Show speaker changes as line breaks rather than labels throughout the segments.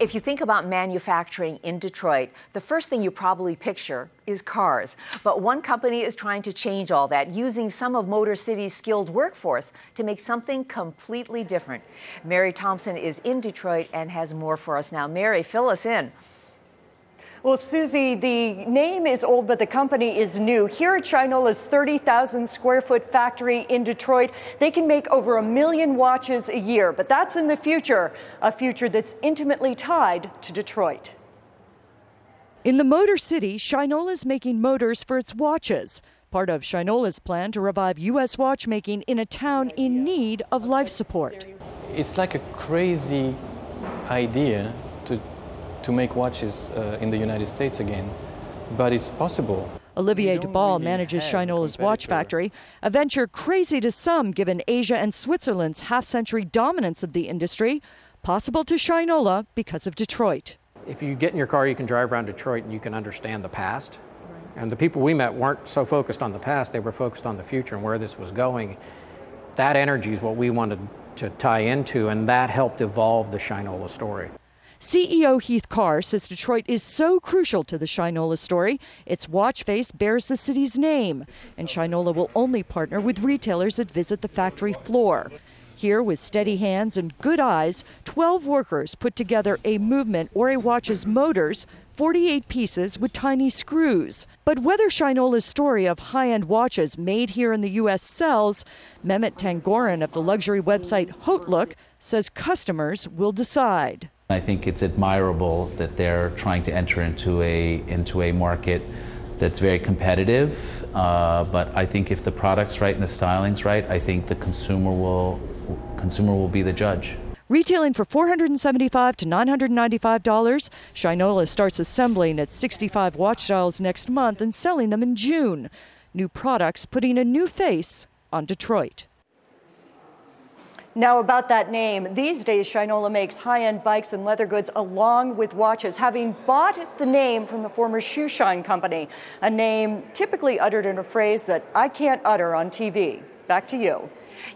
If you think about manufacturing in Detroit, the first thing you probably picture is cars. But one company is trying to change all that, using some of Motor City's skilled workforce to make something completely different. Mary Thompson is in Detroit and has more for us now. Mary, fill us in.
Well, Susie, the name is old, but the company is new. Here at Shinola's 30,000 square foot factory in Detroit, they can make over 1 million watches a year. But that's in the future, a future that's intimately tied to Detroit.
In the Motor City, Shinola's making motors for its watches, part of Shinola's plan to revive U.S. watchmaking in a town in need of life support.
It's like a crazy idea to make watches in the United States again, but it's possible.
Olivier Dubal manages Shinola's watch factory, a venture crazy to some given Asia and Switzerland's half-century dominance of the industry, possible to Shinola because of Detroit.
If you get in your car, you can drive around Detroit and you can understand the past. And the people we met weren't so focused on the past, they were focused on the future and where this was going. That energy is what we wanted to tie into, and that helped evolve the Shinola story.
CEO Heath Carr says Detroit is so crucial to the Shinola story, its watch face bears the city's name, and Shinola will only partner with retailers that visit the factory floor. Here, with steady hands and good eyes, 12 workers put together a movement or a watch's motors, 48 pieces with tiny screws. But whether Shinola's story of high-end watches made here in the U.S. sells, Mehmet Tangoran of the luxury website Hotlook says customers will decide.
I think it's admirable that they're trying to enter into a market that's very competitive, but I think if the product's right and the styling's right, I think the consumer will be the judge.
Retailing for $475 to $995, Shinola starts assembling its 65 watch styles next month and selling them in June. New products putting a new face on Detroit.
Now about that name, these days Shinola makes high-end bikes and leather goods along with watches, having bought the name from the former shoe shine company, a name typically uttered in a phrase that I can't utter on TV. Back to you.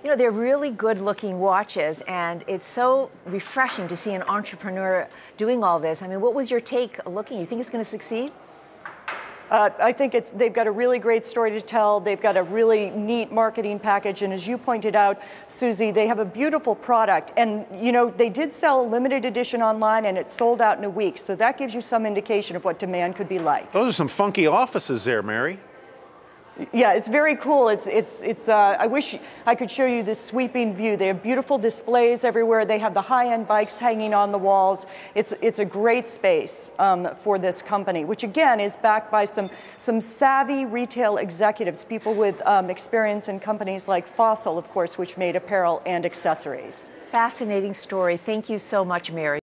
You know, they're really good-looking watches, and it's so refreshing to see an entrepreneur doing all this. I mean, what was your take looking? You think it's going to succeed?
I think they've got a really great story to tell. They've got a really neat marketing package. And as you pointed out, Susie, they have a beautiful product. And, you know, they did sell a limited edition online and it sold out in a week. So that gives you some indication of what demand could be like.
Those are some funky offices there, Mary.
Yeah, it's very cool. I wish I could show you this sweeping view. They have beautiful displays everywhere. They have the high-end bikes hanging on the walls. It's a great space for this company, which again is backed by some savvy retail executives, people with experience in companies like Fossil, of course, which made apparel and accessories.
Fascinating story. Thank you so much, Mary.